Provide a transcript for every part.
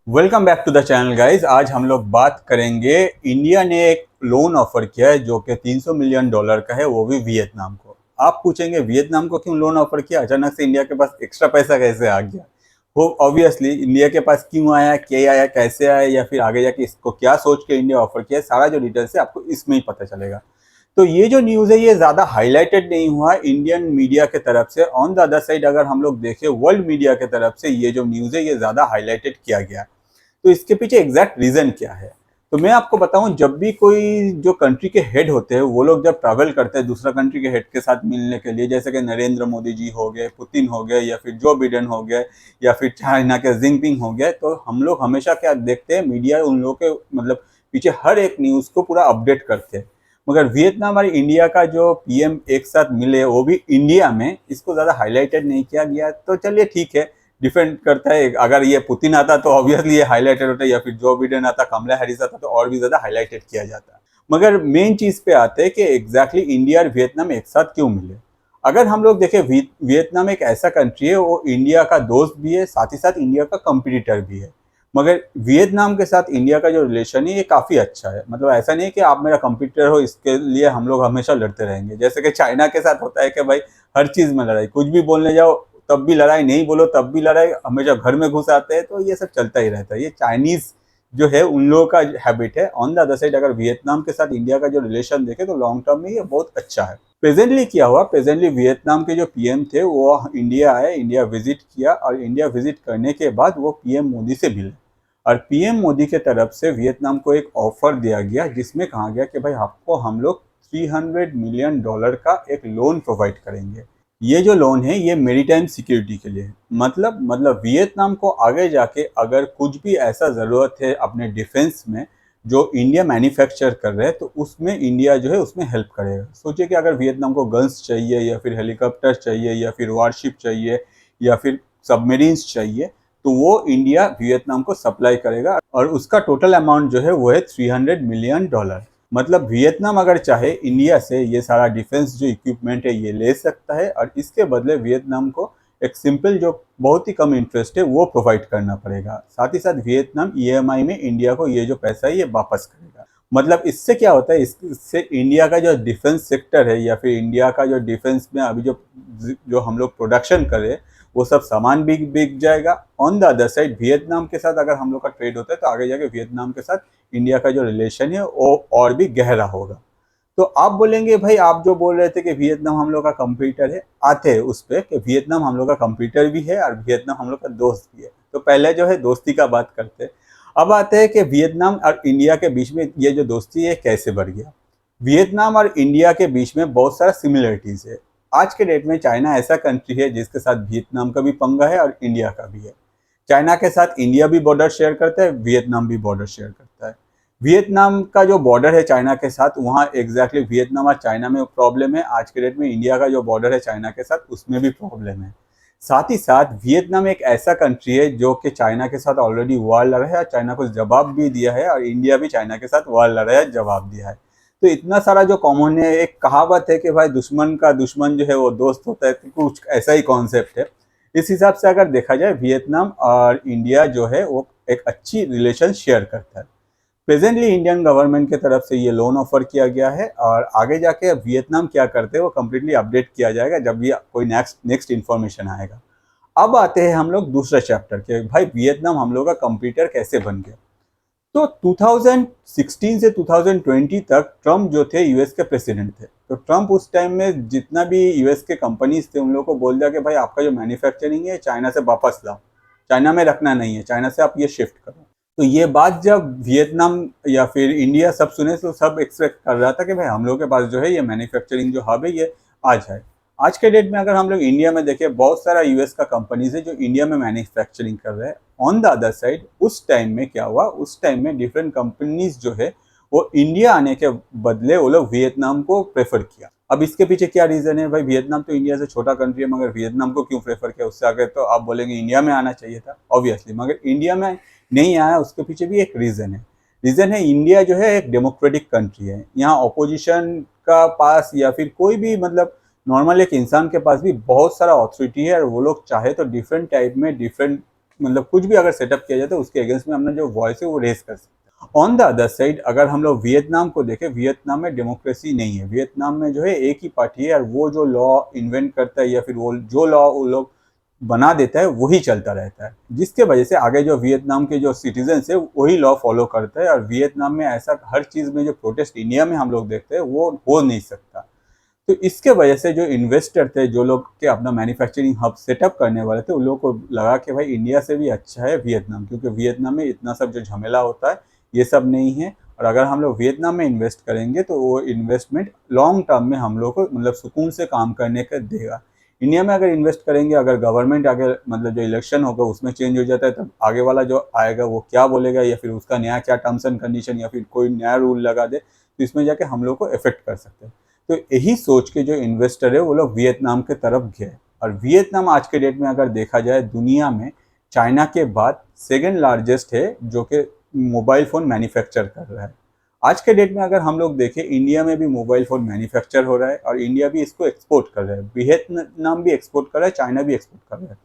Welcome back to the channel guys. आज हम लोग बात करेंगे, इंडिया ने एक लोन ऑफर किया है जो कि $300 मिलियन का है, वो भी वियतनाम को। आप पूछेंगे वियतनाम को क्यों लोन ऑफर किया, अचानक से इंडिया के पास एक्स्ट्रा पैसा कैसे आ गया। वो ऑब्वियसली इंडिया के पास क्यों आया, क्या आया, कैसे आया, या फिर आगे जाके इसको क्या सोच के इंडिया ऑफर किया, सारा जो डिटेल्स है आपको इसमें ही पता चलेगा। तो ये जो न्यूज़ है ये ज़्यादा हाईलाइटेड नहीं हुआ इंडियन मीडिया के तरफ से। ऑन द अदर साइड अगर हम लोग देखें वर्ल्ड मीडिया के तरफ से ये जो न्यूज़ है ये ज़्यादा हाईलाइटेड किया गया। तो इसके पीछे एग्जैक्ट रीजन क्या है, तो मैं आपको बताऊं, जब भी कोई जो कंट्री के हेड होते हैं वो लोग जब ट्रैवल करते हैं दूसरा कंट्री के हेड के साथ मिलने के लिए, जैसे कि नरेंद्र मोदी जी हो गए, पुतिन हो गए, या फिर जो बिडेन हो गए, या फिर चाइना के जिनपिंग हो गए, तो हम लोग हमेशा क्या देखते हैं, मीडिया उन लोगों के मतलब पीछे हर एक न्यूज़ को पूरा अपडेट करते हैं। मगर वियतनाम और इंडिया का जो पीएम एक साथ मिले वो भी इंडिया में, इसको ज़्यादा हाईलाइटेड नहीं किया गया। तो चलिए ठीक है, डिपेंड करता है। अगर ये पुतिन आता तो ऑब्वियसली ये हाईलाइटेड होता, या फिर जो बिडेन आता, कमला हैरिस आता, तो और भी ज़्यादा हाईलाइटेड किया जाता। मगर मेन चीज़ पे आते हैं कि एग्जैक्टली इंडिया और वियतनाम एक साथ क्यों मिले। अगर हम लोग देखें, वियतनाम एक ऐसा कंट्री है, वो इंडिया का दोस्त भी है, साथ ही साथ इंडिया का कंपिटिटर भी है। मगर वियतनाम के साथ इंडिया का जो रिलेशन है ये काफ़ी अच्छा है। मतलब ऐसा नहीं है कि आप मेरा कंपटीटर हो इसके लिए हम लोग हमेशा लड़ते रहेंगे, जैसे कि चाइना के साथ होता है कि भाई हर चीज़ में लड़ाई, कुछ भी बोलने जाओ तब भी लड़ाई, नहीं बोलो तब भी लड़ाई, हमेशा घर में घुस आते हैं। तो ये सब चलता ही रहता है, ये चाइनीज़ जो है उन लोगों का हैबिट है। ऑन द अदर साइड अगर वियतनाम के साथ इंडिया का जो रिलेशन देखें तो लॉन्ग टर्म में ये बहुत अच्छा है। प्रेजेंटली क्या हुआ, प्रेजेंटली वियतनाम के जो पीएम थे वो इंडिया आए, इंडिया विजिट किया, और इंडिया विजिट करने के बाद वो पीएम मोदी से मिले। और पीएम मोदी के तरफ से वियतनाम को एक ऑफर दिया गया जिसमें कहा गया कि भाई आपको हम लोग $300 मिलियन का एक लोन प्रोवाइड करेंगे। ये जो लोन है ये मेरीटाइम सिक्योरिटी के लिए है। मतलब वियतनाम को आगे जाके अगर कुछ भी ऐसा ज़रूरत है अपने डिफेंस में जो इंडिया मैन्युफैक्चर कर रहे हैं, तो उसमें इंडिया जो है उसमें हेल्प करेगा। सोचिए कि अगर वियतनाम को गन्स चाहिए, या फिर हेलीकॉप्टर चाहिए, या फिर वारशिप चाहिए, या फिर सबमरीन्स चाहिए, तो वो इंडिया वियतनाम को सप्लाई करेगा, और उसका टोटल अमाउंट जो है वो है $300 मिलियन। मतलब वियतनाम अगर चाहे इंडिया से ये सारा डिफेंस जो इक्विपमेंट है ये ले सकता है, और इसके बदले वियतनाम को एक सिंपल जो बहुत ही कम इंटरेस्ट है वो प्रोवाइड करना पड़ेगा। साथ ही साथ वियतनाम ईएमआई में इंडिया को ये जो पैसा है ये वापस करेगा। मतलब इससे क्या होता है, इससे इंडिया का जो डिफेंस सेक्टर है, या फिर इंडिया का जो डिफेंस में अभी जो जो हम लोग प्रोडक्शन करें वो सब सामान भी बिक जाएगा। On the other side Vietnam के साथ अगर हम लोग का ट्रेड होता है तो आगे जाके वियतनाम के साथ इंडिया का जो रिलेशन है वो और भी गहरा होगा। तो आप बोलेंगे भाई, आप जो बोल रहे थे कि वियतनाम हम लोग का कंप्यूटर है, आते हैं उस पर कि वियतनाम हम लोग का कंप्यूटर भी है और वियतनाम हम लोग का दोस्त भी है। तो पहले जो है दोस्ती का बात करते हैं। अब आते हैं कि वियतनाम और इंडिया के बीच में ये जो दोस्ती है कैसे बढ़ गया। वियतनाम और इंडिया के बीच में बहुत सारा सिमिलरिटीज है। आज के डेट में चाइना ऐसा कंट्री है जिसके साथ वियतनाम का भी पंगा है और इंडिया का भी है। चाइना के साथ इंडिया भी बॉर्डर शेयर करता है, वियतनाम भी बॉर्डर शेयर करता है। वियतनाम का जो बॉर्डर है चाइना के साथ, वहाँ एग्जैक्टली वियतनाम और चाइना में प्रॉब्लम है। आज के डेट में इंडिया का जो बॉर्डर है चाइना के साथ उसमें भी प्रॉब्लम है। साथ ही साथ वियतनाम एक ऐसा कंट्री है जो कि चाइना के साथ ऑलरेडी वॉर लड़ रहा है, और चाइना को जवाब भी दिया है, और इंडिया भी चाइना के साथ वॉर लड़ रहा है, जवाब दिया है। तो इतना सारा जो कॉमन है, एक कहावत है कि भाई दुश्मन का दुश्मन जो है वो दोस्त होता है, तो कुछ ऐसा ही कॉन्सेप्ट है। इस हिसाब से अगर देखा जाए वियतनाम और इंडिया जो है वो एक अच्छी रिलेशन शेयर करता है। प्रेजेंटली इंडियन गवर्नमेंट की तरफ से ये लोन ऑफर किया गया है, और आगे जाके वियतनाम क्या करते हैं वो कम्प्लीटली अपडेट किया जाएगा जब भी कोई नेक्स्ट इन्फॉर्मेशन आएगा। अब आते हैं हम लोग दूसरे चैप्टर के, भाई वियतनाम हम लोग का कंप्यूटर कैसे बन गया। तो 2016 से 2020 तक ट्रम्प जो थे यूएस के प्रेसिडेंट थे। तो ट्रम्प उस टाइम में जितना भी यूएस के कंपनीज थे उन लोगों को बोल दिया कि भाई आपका जो मैन्युफैक्चरिंग है चाइना से वापस लाओ, चाइना में रखना नहीं है, चाइना से आप ये शिफ्ट करो। तो ये बात जब वियतनाम या फिर इंडिया सब सुने तो सब एक्सपेक्ट कर रहा था कि भाई हम लोग के पास जो है ये मैन्युफैक्चरिंग जो हब है ये आ जाए। आज के डेट में अगर हम लोग इंडिया में देखें, बहुत सारा यूएस का कंपनीज है जो इंडिया में मैन्युफैक्चरिंग कर रहे हैं। ऑन द अदर साइड उस टाइम में क्या हुआ, उस टाइम में डिफरेंट कंपनीज जो है वो इंडिया आने के बदले वो लोग वियतनाम को प्रेफर किया। अब इसके पीछे क्या रीज़न है, भाई वियतनाम तो इंडिया से छोटा कंट्री है, मगर वियतनाम को क्यों प्रेफर किया। उससे आगे तो आप बोलेंगे इंडिया में आना चाहिए था ऑब्वियसली, मगर इंडिया में नहीं आया। उसके पीछे भी एक रीज़न है इंडिया जो है एक डेमोक्रेटिक कंट्री है। यहाँ अपोजिशन का पास या फिर कोई भी मतलब नॉर्मल एक इंसान के पास भी बहुत सारा अथॉरिटी है, और वो लोग चाहे तो डिफरेंट टाइप में डिफरेंट मतलब कुछ भी अगर सेटअप किया जाए तो उसके अगेंस्ट में अपना जो वॉइस है वो रेज कर सकते हैं। ऑन द अदर साइड अगर हम लोग वियतनाम को देखें, वियतनाम में डेमोक्रेसी नहीं है। वियतनाम में जो है एक ही पार्टी है और वो जो लॉ इन्वेंट करता है या फिर वो जो लॉ वो लोग बना देता है वही चलता रहता है, जिसके वजह से आगे जो वियतनाम के जो सिटीजन्स है वही लॉ फॉलो करता है। और वियतनाम में ऐसा हर चीज़ में जो प्रोटेस्ट इंडिया में हम लोग देखते हैं वो हो नहीं सकता। तो इसके वजह से जो इन्वेस्टर थे, जो लोग के अपना मैन्युफैक्चरिंग हब सेटअप करने वाले थे, उन लोगों को लगा कि भाई इंडिया से भी अच्छा है वियतनाम, क्योंकि वियतनाम में इतना सब जो झमेला होता है ये सब नहीं है। और अगर हम लोग वियतनाम में इन्वेस्ट करेंगे तो वो इन्वेस्टमेंट लॉन्ग टर्म में हम लोग को मतलब सुकून से काम करने का देगा। इंडिया में अगर इन्वेस्ट करेंगे, अगर गवर्नमेंट अगर मतलब जो इलेक्शन होगा उसमें चेंज हो जाता है, तब आगे वाला जो आएगा वो क्या बोलेगा या फिर उसका नया क्या टर्म्स एंड कंडीशन या फिर कोई नया रूल लगा दे, तो इसमें जाके हम लोग को इफेक्ट कर सकते हैं। तो यही सोच के जो इन्वेस्टर है वो लोग वियतनाम के तरफ गए। और वियतनाम आज के डेट में अगर देखा जाए दुनिया में चाइना के बाद सेकेंड लार्जेस्ट है जो कि मोबाइल फ़ोन मैन्युफैक्चर कर रहा है। आज के डेट में अगर हम लोग देखें, इंडिया में भी मोबाइल फ़ोन मैन्युफैक्चर हो रहा है और इंडिया भी इसको एक्सपोर्ट कर रहा है। वियतनाम भी एक्सपोर्ट कर रहा है, चाइना भी एक्सपोर्ट कर रहा है।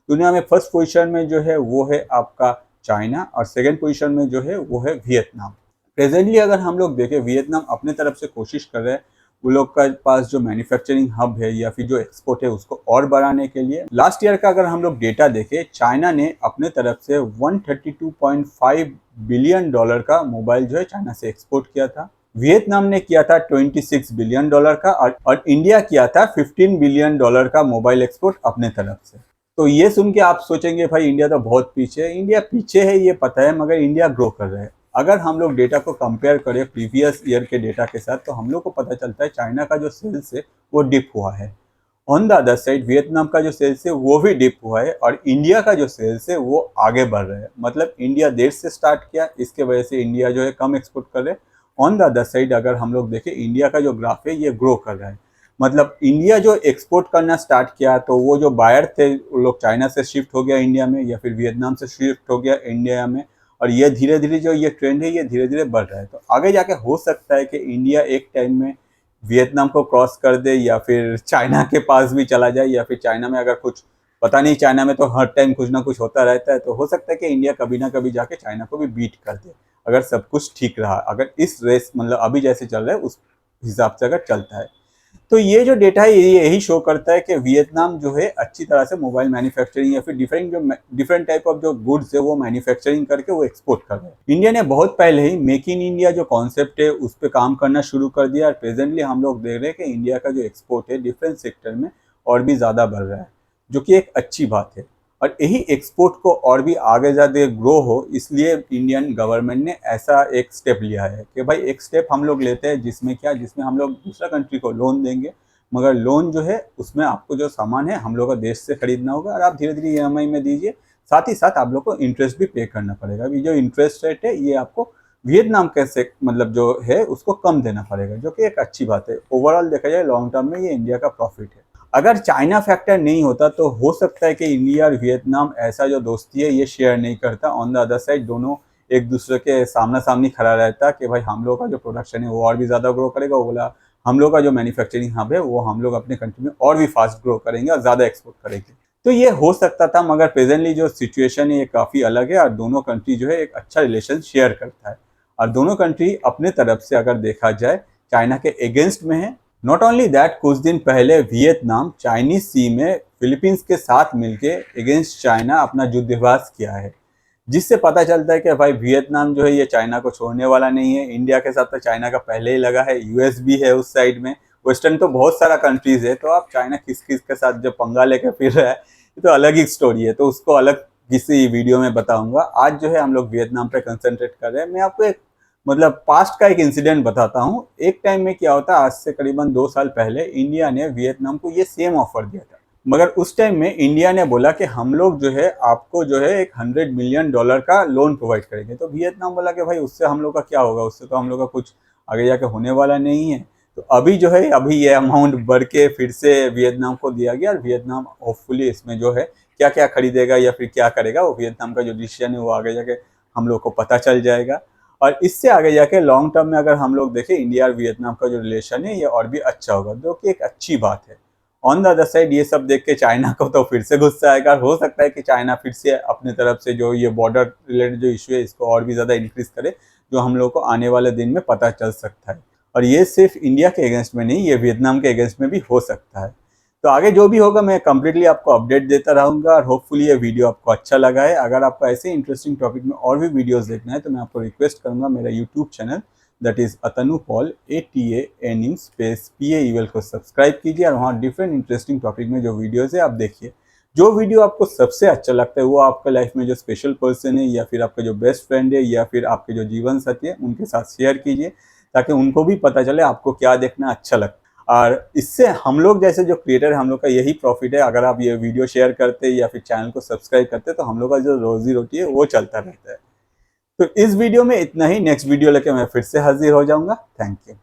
दुनिया में फर्स्ट पोजीशन में जो है वो है आपका चाइना और सेकेंड पोजीशन में जो है वो है वियतनाम। प्रेजेंटली अगर हम लोग देखें, वियतनाम अपने तरफ से कोशिश कर रहे हैं वो लोग का पास जो मैन्युफैक्चरिंग हब है या फिर जो एक्सपोर्ट है उसको और बढ़ाने के लिए। लास्ट ईयर का अगर हम लोग डेटा देखें, चाइना ने अपने तरफ से 132.5 बिलियन डॉलर का मोबाइल जो है चाइना से एक्सपोर्ट किया था। वियतनाम ने किया था 26 बिलियन डॉलर का और इंडिया किया था 15 बिलियन डॉलर का मोबाइल एक्सपोर्ट अपने तरफ से। तो ये सुन के आप सोचेंगे भाई इंडिया तो बहुत पीछे है। इंडिया पीछे है ये पता है, मगर इंडिया ग्रो कर रहा है। अगर हम लोग डेटा को कंपेयर करें प्रीवियस ईयर के डेटा के साथ तो हम लोग को पता चलता है चाइना का जो सेल्स है वो डिप हुआ है। On the other side Vietnam का जो सेल्स है वो भी डिप हुआ है और इंडिया का जो सेल्स है वो आगे बढ़ रहा है। मतलब इंडिया देर से स्टार्ट किया, इसके वजह से इंडिया जो है कम एक्सपोर्ट कर रहे हैं। ऑन द अदर साइड अगर हम लोग देखें, इंडिया का जो ग्राफ है ये ग्रो कर रहा है। मतलब इंडिया जो एक्सपोर्ट करना स्टार्ट किया तो वो जो बायर थे वो लोग चाइना से शिफ्ट हो गया इंडिया में या फिर वियतनाम से शिफ्ट हो गया इंडिया में। और ये धीरे धीरे जो ये ट्रेंड है ये धीरे धीरे बढ़ रहा है। तो आगे जाके हो सकता है कि इंडिया एक टाइम में वियतनाम को क्रॉस कर दे या फिर चाइना के पास भी चला जाए, या फिर चाइना में अगर कुछ पता नहीं, चाइना में तो हर टाइम कुछ ना कुछ होता रहता है, तो हो सकता है कि इंडिया कभी ना कभी जाके चाइना को भी बीट कर दे अगर सब कुछ ठीक रहा, अगर इस रेस मतलब अभी जैसे चल रहा है उस हिसाब से अगर चलता है। तो ये जो डेटा है ये यही शो करता है कि वियतनाम जो है अच्छी तरह से मोबाइल मैन्युफैक्चरिंग या फिर डिफरेंट टाइप ऑफ जो गुड्स है वो मैन्युफैक्चरिंग करके वो एक्सपोर्ट कर रहे हैं। इंडिया ने बहुत पहले ही मेक इन इंडिया जो कॉन्सेप्ट है उस पर काम करना शुरू कर दिया और प्रेजेंटली हम लोग देख रहे हैं कि इंडिया का जो एक्सपोर्ट है डिफरेंट सेक्टर में और भी ज़्यादा बढ़ रहा है, जो कि एक अच्छी बात है। और यही एक्सपोर्ट को और भी आगे ज़्यादा ग्रो हो, इसलिए इंडियन गवर्नमेंट ने ऐसा एक स्टेप लिया है कि भाई एक स्टेप हम लोग लेते हैं जिसमें हम लोग दूसरा कंट्री को लोन देंगे, मगर लोन जो है उसमें आपको जो सामान है हम लोग का देश से खरीदना होगा और आप धीरे धीरे EMI में दीजिए, साथ ही साथ आप लोग को इंटरेस्ट भी पे करना पड़ेगा। अभी जो इंटरेस्ट रेट है ये आपको वियतनाम कैसे मतलब जो है उसको कम देना पड़ेगा, जो कि एक अच्छी बात है। ओवरऑल देखा जाए लॉन्ग टर्म में ये इंडिया का प्रॉफिट है। अगर चाइना फैक्टर नहीं होता तो हो सकता है कि इंडिया और वियतनाम ऐसा जो दोस्ती है ये शेयर नहीं करता। ऑन द अदर साइड दोनों एक दूसरे के सामना सामनी खड़ा रहता कि भाई हम लोग का जो प्रोडक्शन है वो और भी ज़्यादा ग्रो करेगा, वो बोला हम लोग का जो मैन्युफैक्चरिंग हब है वो हम लोग अपने कंट्री में और भी फास्ट ग्रो करेंगे और ज़्यादा एक्सपोर्ट करेंगे। तो ये हो सकता था, मगर प्रेजेंटली जो सिचुएशन है ये काफ़ी अलग है और दोनों कंट्री जो है एक अच्छा रिलेशन शेयर करता है और दोनों कंट्री अपने तरफ से अगर देखा जाए चाइना के अगेंस्ट में है। नॉट ओनली दैट, कुछ दिन पहले वियतनाम चाइनीज सी में फिलीपींस के साथ मिलके अगेंस्ट चाइना अपना युद्धाभ्यास किया है, जिससे पता चलता है कि भाई वियतनाम जो है ये चाइना को छोड़ने वाला नहीं है। इंडिया के साथ तो चाइना का पहले ही लगा है, US भी है उस साइड में, वेस्टर्न तो बहुत सारा कंट्रीज है। तो आप चाइना किस किस के साथ जो पंगा लेकर फिर रहा है ये तो अलग ही स्टोरी है, तो उसको अलग किसी वीडियो में बताऊंगा। आज जो है हम लोग वियतनाम पे कंसंट्रेट कर रहे हैं। मैं आपको एक मतलब पास्ट का एक इंसिडेंट बताता हूँ। एक टाइम में क्या होता, आज से करीबन 2 साल पहले इंडिया ने वियतनाम को ये सेम ऑफर दिया था, मगर उस टाइम में इंडिया ने बोला कि हम लोग जो है आपको जो है एक $100 मिलियन का लोन प्रोवाइड करेंगे। तो वियतनाम बोला कि भाई उससे हम लोग का क्या होगा, उससे तो हम लोग का कुछ आगे जाके होने वाला नहीं है। तो अभी जो है अभी ये अमाउंट बढ़ के फिर से वियतनाम को दिया गया और वियतनाम होपफुली इसमें जो है क्या क्या खरीदेगा या फिर क्या करेगा, वो वियतनाम का जो डिसीजन है वो आगे जाके हम लोग को पता चल जाएगा। और इससे आगे जाके लॉन्ग टर्म में अगर हम लोग देखें इंडिया और वियतनाम का जो रिलेशन है ये और भी अच्छा होगा, जो कि एक अच्छी बात है। ऑन द अदर साइड ये सब देख के चाइना को तो फिर से गुस्सा आएगा, हो सकता है कि चाइना फिर से अपनी तरफ से जो ये बॉर्डर रिलेटेड जो इशू है इसको और भी ज़्यादा इंक्रीज करे, जो हम लोग को आने वाले दिन में पता चल सकता है। और ये सिर्फ इंडिया के अगेंस्ट में नहीं, ये वियतनाम के अगेंस्ट में भी हो सकता है। तो आगे जो भी होगा मैं कंप्लीटली आपको अपडेट देता रहूँगा, और होपफुली ये वीडियो आपको अच्छा लगा है। अगर आपको ऐसे इंटरेस्टिंग टॉपिक में और भी वीडियोज़ देखना है तो मैं आपको रिक्वेस्ट करूँगा मेरा YouTube channel that is Atanu Paul ATANU space PAEL को सब्सक्राइब कीजिए, और वहाँ डिफरेंट इंटरेस्टिंग टॉपिक में जो वीडियोज़ है आप देखिए। जो वीडियो आपको सबसे अच्छा लगता है वो आपका लाइफ में जो स्पेशल पर्सन है, या फिर आपका जो बेस्ट फ्रेंड है, या फिर आपके जो जीवन साथी है, उनके साथ शेयर कीजिए, ताकि उनको भी पता चले आपको क्या देखना अच्छा लगता है। और इससे हम लोग जैसे जो क्रिएटर है, हम लोग का यही प्रॉफिट है। अगर आप ये वीडियो शेयर करते या फिर चैनल को सब्सक्राइब करते तो हम लोग का जो रोजी रोटी है वो चलता रहता है। तो इस वीडियो में इतना ही, नेक्स्ट वीडियो लेके मैं फिर से हाजिर हो जाऊंगा। Thank you.